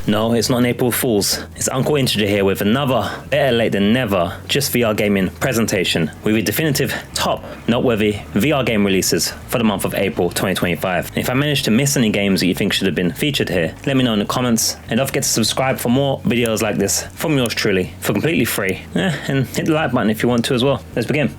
No, it's not an April Fool's. It's Uncle Integer here with another better late than never just VR gaming presentation with a definitive top noteworthy VR game releases for the month of April 2025. And if I managed to miss any games that you think should have been featured here, let me know in the comments, and don't forget to subscribe for more videos like this from yours truly for completely free. And hit the like button if you want to as well. Let's begin.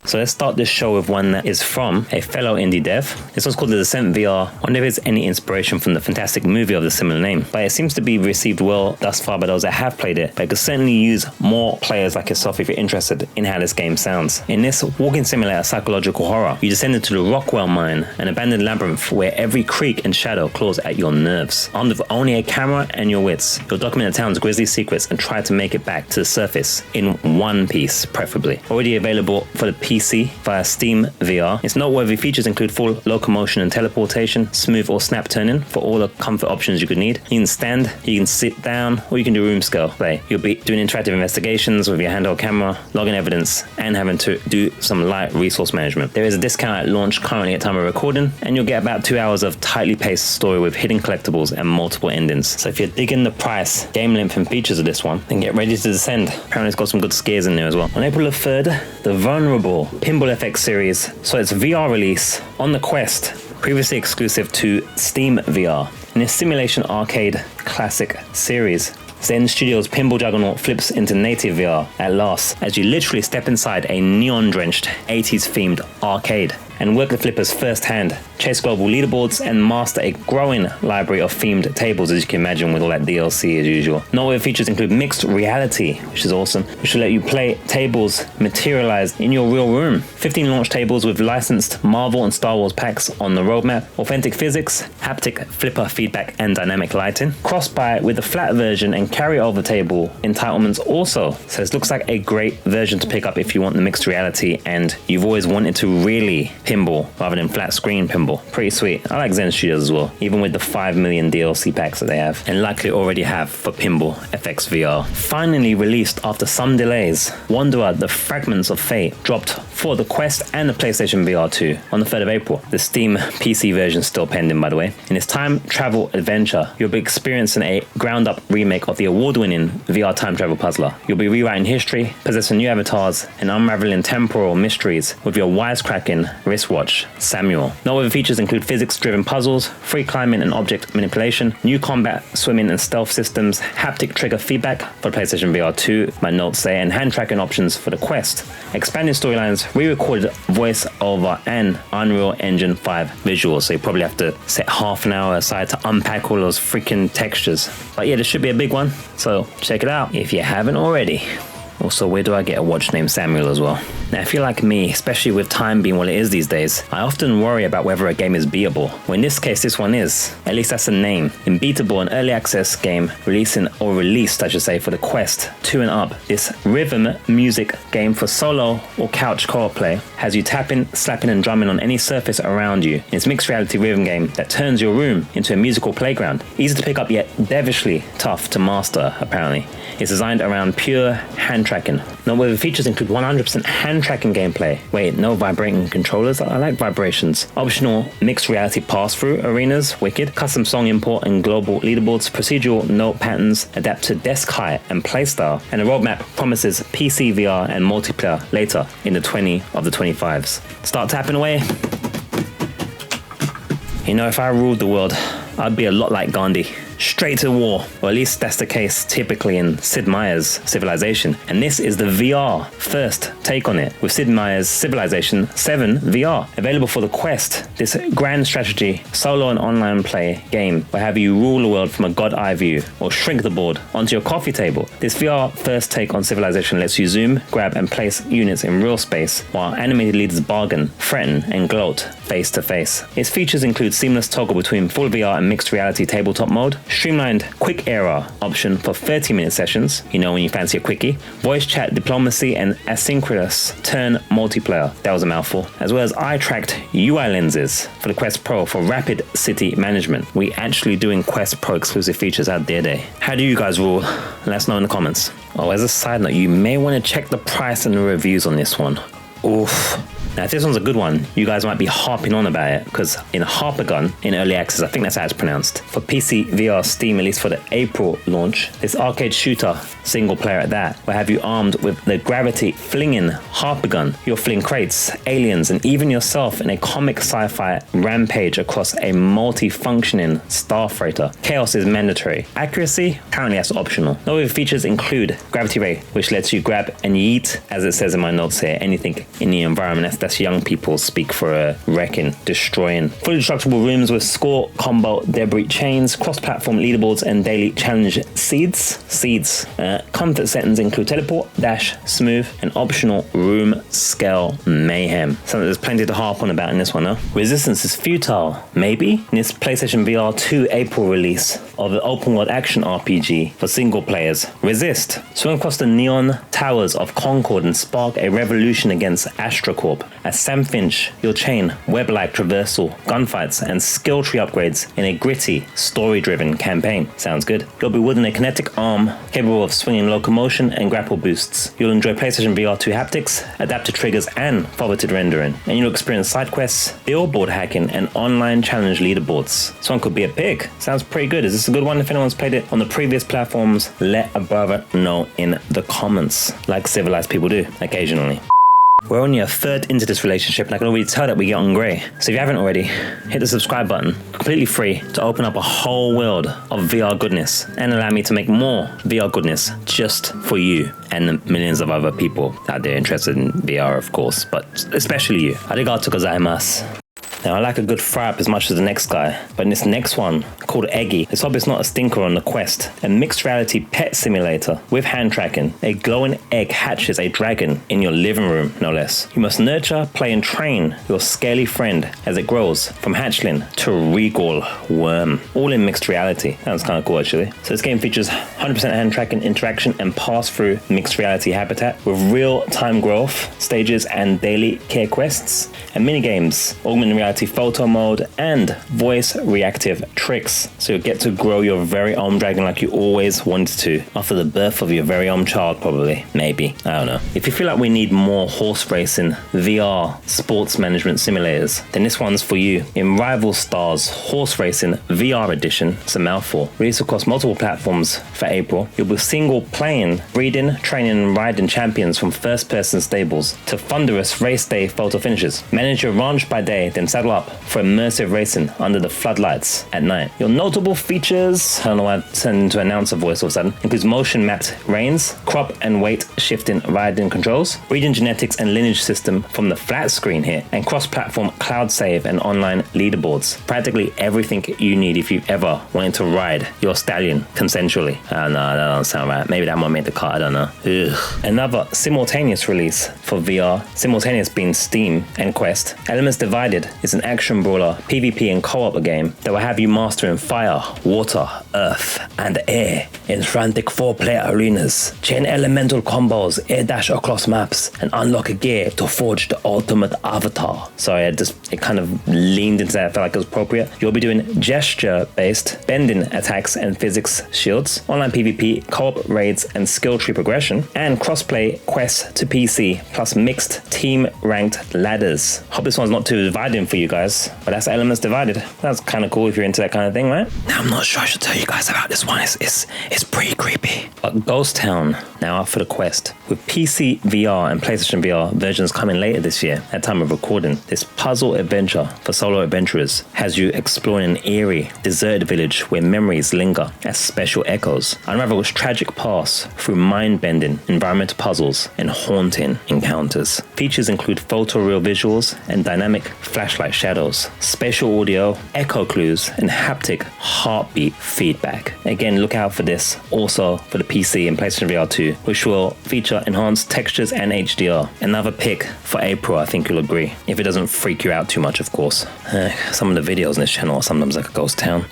So let's start this show with one that is from a fellow indie dev. This one's called The Descent VR. I wonder if it's any inspiration from the fantastic movie of the similar name. But it seems to be received well thus far by those that have played it. But it could certainly use more players like yourself if you're interested in how this game sounds. In this walking simulator psychological horror, you descend into the Rockwell mine, an abandoned labyrinth where every creak and shadow claws at your nerves. Armed with only a camera and your wits, you'll document the town's grisly secrets and try to make it back to the surface in one piece, preferably. Already available for the PC via Steam VR. Its noteworthy features include full locomotion and teleportation, smooth or snap turning for all the comfort options you could need. You can stand, you can sit down, or you can do room scale play. You'll be doing interactive investigations with your handheld camera, logging evidence, and having to do some light resource management. There is a discount at launch currently at time of recording, and you'll get about 2 hours of tightly paced story with hidden collectibles and multiple endings. So if you're digging the price, game length, and features of this one, then get ready to descend. Apparently it's got some good scares in there as well. On April the 3rd, The Vulnerable Pinball FX series saw its VR release on the Quest, previously exclusive to Steam VR. In this simulation arcade classic series, Zen Studios' pinball juggernaut flips into native VR at last, as you literally step inside a neon-drenched 80s themed arcade and work the flippers firsthand, chase global leaderboards, and master a growing library of themed tables, as you can imagine with all that DLC as usual. Noteworthy features include mixed reality, which is awesome, which will let you play tables materialized in your real room. 15 launch tables with licensed Marvel and Star Wars packs on the roadmap, authentic physics, haptic flipper feedback, and dynamic lighting. Cross-buy with the flat version and carry-over table entitlements also. So this looks like a great version to pick up if you want the mixed reality and you've always wanted to really pinball rather than flat screen pinball. Pretty sweet. I like Zen Studios as well, even with the 5 million DLC packs that they have and likely already have for Pinball FX VR. Finally released after some delays, Wanderer: The Fragments of Fate dropped for the Quest and the PlayStation VR 2 on the 3rd of April. The Steam PC version is still pending, by the way. In this time travel adventure, you'll be experiencing a ground up remake of the award-winning VR time travel puzzler. You'll be rewriting history, possessing new avatars, and unraveling temporal mysteries with your wisecracking wristwatch, Samuel. Noteworthy features include physics-driven puzzles, free climbing and object manipulation, new combat, swimming and stealth systems, haptic trigger feedback for the PlayStation VR 2, my notes say, and hand tracking options for the Quest. Expanded storylines, re-recorded voice over, and Unreal Engine 5 visuals, so you probably have to set half an hour aside to unpack all those freaking textures. But yeah, this should be a big one, so check it out if you haven't already. Also, where do I get a watch named Samuel as well? Now, if you're like me, especially with time being what it is these days, I often worry about whether a game is beatable. Well, in this case, this one is. At least that's the name. Unbeatable, an early access game released, I should say, for the Quest 2 and up. This rhythm music game for solo or couch co-op play has you tapping, slapping, and drumming on any surface around you. It's a mixed reality rhythm game that turns your room into a musical playground. Easy to pick up, yet devilishly tough to master, apparently. It's designed around pure hand tracking. Noteworthy features include 100% hand tracking gameplay. Wait, no vibrating controllers? I like vibrations. Optional mixed reality pass-through arenas, wicked. Custom song import and global leaderboards, procedural note patterns, adapt to desk height and playstyle. And the roadmap promises PC, VR, and multiplayer later in the 20 of the 25s. Start tapping away. You know, if I ruled the world, I'd be a lot like Gandhi. Straight to war, or at least that's the case typically in Sid Meier's Civilization. And this is the VR first take on it, with Sid Meier's Civilization 7 VR. Available for the Quest, this grand strategy, solo and online play game will have you rule the world from a god eye view, or shrink the board onto your coffee table. This VR first take on Civilization lets you zoom, grab, and place units in real space, while animated leaders bargain, threaten, and gloat face to face. Its features include seamless toggle between full VR and mixed reality tabletop mode, streamlined quick era option for 30-minute sessions, you know when you fancy a quickie, voice chat diplomacy, and asynchronous turn multiplayer, that was a mouthful, as well as eye-tracked UI lenses for the Quest Pro for rapid city management. We actually doing Quest Pro exclusive features out there day. How do you guys rule? Let us know in the comments. Oh, as a side note, you may want to check the price and the reviews on this one. Oof. Now, if this one's a good one, you guys might be harping on about it, because in Harpagon, in early access, I think that's how it's pronounced, for PC VR Steam, released for the April launch, this arcade shooter, single player at that, will have you armed with the gravity flinging Harpagon. You'll fling crates, aliens, and even yourself in a comic sci-fi rampage across a multi-functioning star freighter. Chaos is mandatory. Accuracy, apparently that's optional. Novel features include Gravity Ray, which lets you grab and yeet, as it says in my notes here, anything in the environment. That's young people speak for wrecking, destroying. Fully destructible rooms with score, combo, debris chains, cross-platform leaderboards, and daily challenge seeds. Comfort settings include teleport, dash, smooth, and optional room scale mayhem. So there's plenty to harp on about in this one, huh? Resistance is futile, maybe? In this PlayStation VR 2 April release of the open world action RPG for single players, Resist. Swing across the neon towers of Concord and spark a revolution against AstroCorp. As Sam Finch, you'll chain web-like traversal, gunfights, and skill tree upgrades in a gritty, story-driven campaign. Sounds good. You'll be wielding a kinetic arm capable of swinging locomotion and grapple boosts. You'll enjoy PlayStation VR 2 haptics, adaptive triggers, and forwarded rendering. And you'll experience side quests, billboard hacking, and online challenge leaderboards. This one could be a pick. Sounds pretty good. Is this a good one? If anyone's played it on the previous platforms, let a brother know in the comments, like civilized people do occasionally. We're only a third into this relationship, and I can already tell that we get on grey. So if you haven't already, hit the subscribe button, completely free, to open up a whole world of VR goodness and allow me to make more VR goodness just for you and the millions of other people out there interested in VR, of course, but especially you. Arigatou gozaimasu. Now, I like a good fry-up as much as the next guy, but in this next one, called Eggy, let's hope it's not a stinker on the Quest. A mixed reality pet simulator with hand tracking. A glowing egg hatches a dragon in your living room, no less. You must nurture, play, and train your scaly friend as it grows from hatchling to regal worm. All in mixed reality. Sounds kind of cool, actually. So this game features 100% hand tracking, interaction, and pass-through mixed reality habitat with real-time growth, stages, and daily care quests, and mini-games, augmented reality photo mode, and voice reactive tricks. So you'll get to grow your very own dragon like you always wanted to after the birth of your very own child, probably. Maybe. I don't know. If you feel like we need more horse racing VR sports management simulators, then this one's for you. In Rival Stars Horse Racing VR Edition, it's a mouthful, released across multiple platforms for April, you'll be single playing, breeding, training, and riding champions from first-person stables to thunderous race day photo finishes. Manage your ranch by day, then saddle up for immersive racing under the floodlights at night. Your notable features, I don't know why I turned into announcer voice all of a sudden, includes motion mapped reins, crop and weight shifting riding controls, breeding genetics and lineage system from the flat screen here, and cross-platform cloud save and online leaderboards. Practically everything you need if you've ever wanted to ride your stallion consensually. No, that doesn't sound right. Maybe that might make the cut, I don't know. Ugh. Another simultaneous release for VR, simultaneous being Steam and Quest. Elements Divided is an action brawler, PvP and co-op game that will have you mastering fire, water, earth, and air in frantic 4-player arenas. Chain elemental combos, air dash across maps, and unlock a gear to forge the ultimate avatar. Sorry, it kind of leaned into that. I felt like it was appropriate. You'll be doing gesture-based bending attacks and physics shields, online PvP, co-op raids, and skill tree progression, and crossplay quests to PC, plus mixed team-ranked ladders. Hope this one's not too dividing for you guys, but that's Elements Divided. That's kind of cool if you're into that kind of thing, right? Now, I'm not sure I should tell you guys about this one. It's pretty creepy. But Ghost Town, now up for the Quest. With PC VR and PlayStation VR versions coming later this year, at time of recording, this puzzle adventure for solo adventurers has you exploring an eerie, deserted village where memories linger as special echoes. Unravel its tragic past through mind-bending environmental puzzles and haunting encounters. Features include photoreal visuals and dynamic flashlight shadows, spatial audio, echo clues, and haptic heartbeat feedback. Again, look out for this also for the PC and PlayStation VR 2, which will feature enhanced textures and HDR. Another pick for April, I think you'll agree, if it doesn't freak you out too much, of course. Some of the videos on this channel are sometimes like a ghost town.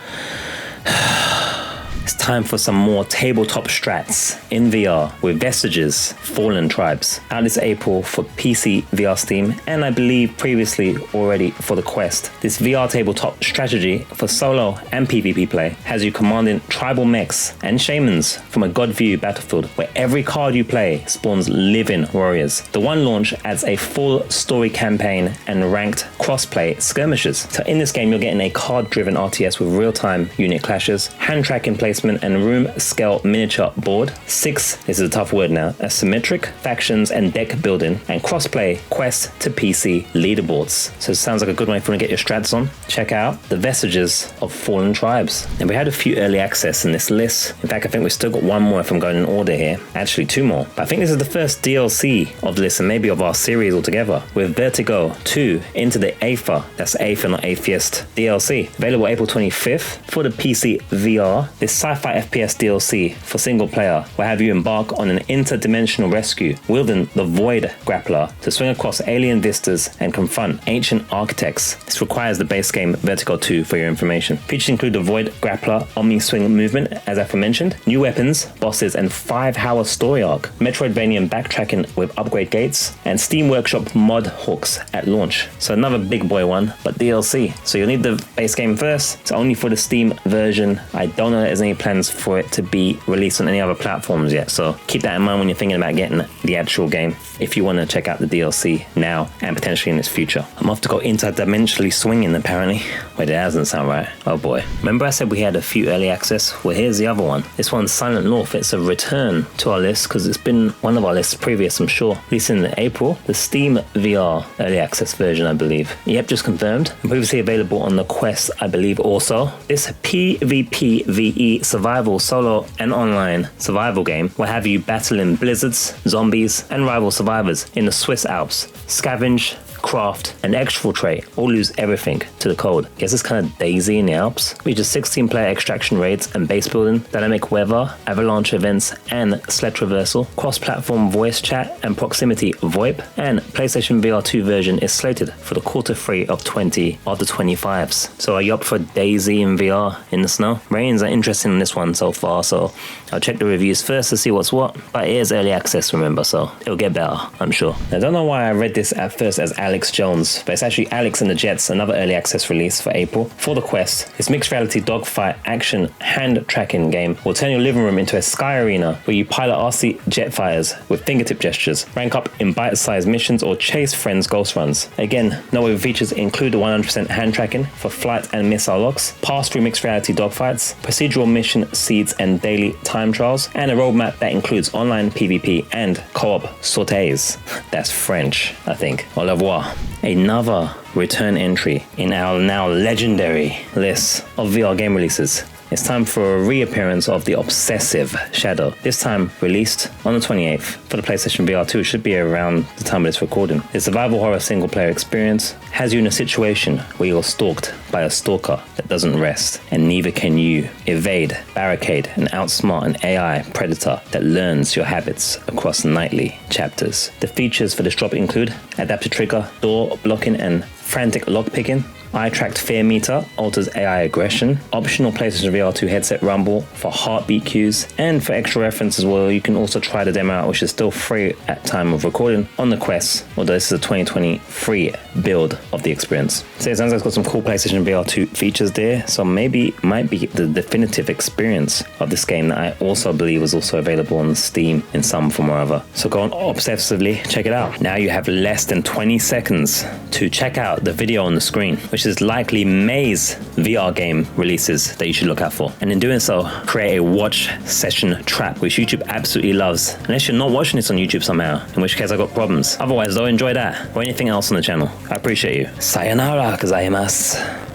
It's time for some more tabletop strats in VR with Vestiges, Fallen Tribes, out this April for PC, VR, Steam, and I believe previously already for the Quest. This VR tabletop strategy for solo and PvP play has you commanding tribal mechs and shamans from a God View battlefield where every card you play spawns living warriors. The one launch adds a full story campaign and ranked crossplay skirmishes. So in this game you're getting a card-driven RTS with real-time unit clashes, hand tracking placement and room scale miniature board, 6, this is a tough word now, asymmetric factions and deck building, and crossplay quest to PC leaderboards. So it sounds like a good one if you want to get your strats on. Check out the Vestiges of Fallen Tribes. And we had a few early access in this list. In fact, I think we've still got one more if I'm going in order here. Actually 2 more. But I think this is the first DLC of the list and maybe of our series altogether, with Vertigo 2 Into the Aether, that's Aether not Atheist DLC, available April 25th for the PC VR. This sci-fi FPS DLC for single player will have you embark on an interdimensional rescue wielding the Void Grappler to swing across alien vistas and confront ancient architects. This requires the base game Vertigo 2 for your information. Features include the Void Grappler Omni Swing movement, as aforementioned, new weapons, bosses, and 5-hour story arc, Metroidvania backtracking with upgrade gates, and Steam Workshop mod hooks at launch. So another big boy one, but DLC. So you'll need the base game first. It's only for the Steam version. I don't know that there's any plans for it to be released on any other platforms yet, so keep that in mind when you're thinking about getting the actual game if you want to check out the DLC now and potentially in its future. I'm off to go interdimensionally swinging apparently. Wait, that doesn't sound right. Oh boy. Remember I said we had a few early access? Well, here's the other one. This one's Silent North. It's a return to our list because it's been one of our lists previous, I'm sure. At least in April. The Steam VR early access version, I believe. Yep, just confirmed. And previously available on the Quest, I believe also. This PvPvE survival solo and online survival game will have you battling blizzards, zombies, and rival survivors in the Swiss Alps. Scavenge, craft, and exfiltrate all lose everything to the cold. Guess it's kind of Daisy in the Alps. Features 16-player extraction raids and base building, dynamic weather, avalanche events, and sled traversal, cross-platform voice chat and proximity VoIP, and PlayStation VR 2 version is slated for the Q3 of 20 of the 25s. So are you up for Daisy in VR in the snow? Ratings are interesting in this one so far, so I'll check the reviews first to see what's what, but it is early access, remember, so it'll get better, I'm sure. I don't know why I read this at first as Alex Jones, but it's actually Alex and the Jets, another early access release for April for the Quest. This mixed reality dogfight action hand tracking game will turn your living room into a sky arena where you pilot RC jet fighters with fingertip gestures, rank up in bite-sized missions, or chase friends ghost runs. Again, noteworthy features include the 100% hand tracking for flight and missile locks, pass-through mixed reality dogfights, procedural mission seeds and daily time trials, and a roadmap that includes online PvP and co-op sautés. That's French, I think. Au revoir. Another return entry in our now legendary list of VR game releases. It's time for a reappearance of the Obsessive Shadow, this time released on the 28th for the PlayStation VR 2. It should be around the time of this recording. The survival horror single player experience has you in a situation where you're stalked by a stalker that doesn't rest, and neither can you. Evade, barricade, and outsmart an AI predator that learns your habits across nightly chapters. The features for this drop include adaptive trigger, door blocking, and frantic lockpicking. Eye-tracked fear meter alters AI aggression. Optional PlayStation VR 2 headset rumble for heartbeat cues. And for extra reference as well, you can also try the demo out, which is still free at time of recording on the Quest, although this is a 2020 free build of the experience. So it sounds like it's got some cool PlayStation VR 2 features there, so maybe it might be the definitive experience of this game that I also believe was also available on Steam in some form or other. So go on obsessively, check it out. Now you have less than 20 seconds to check out the video on the screen, which is likely May's VR game releases that you should look out for. And in doing so, create a watch session trap, which YouTube absolutely loves. Unless you're not watching this on YouTube somehow, in which case I got problems. Otherwise, though, enjoy that or anything else on the channel. I appreciate you. Sayonara, gozaimasu.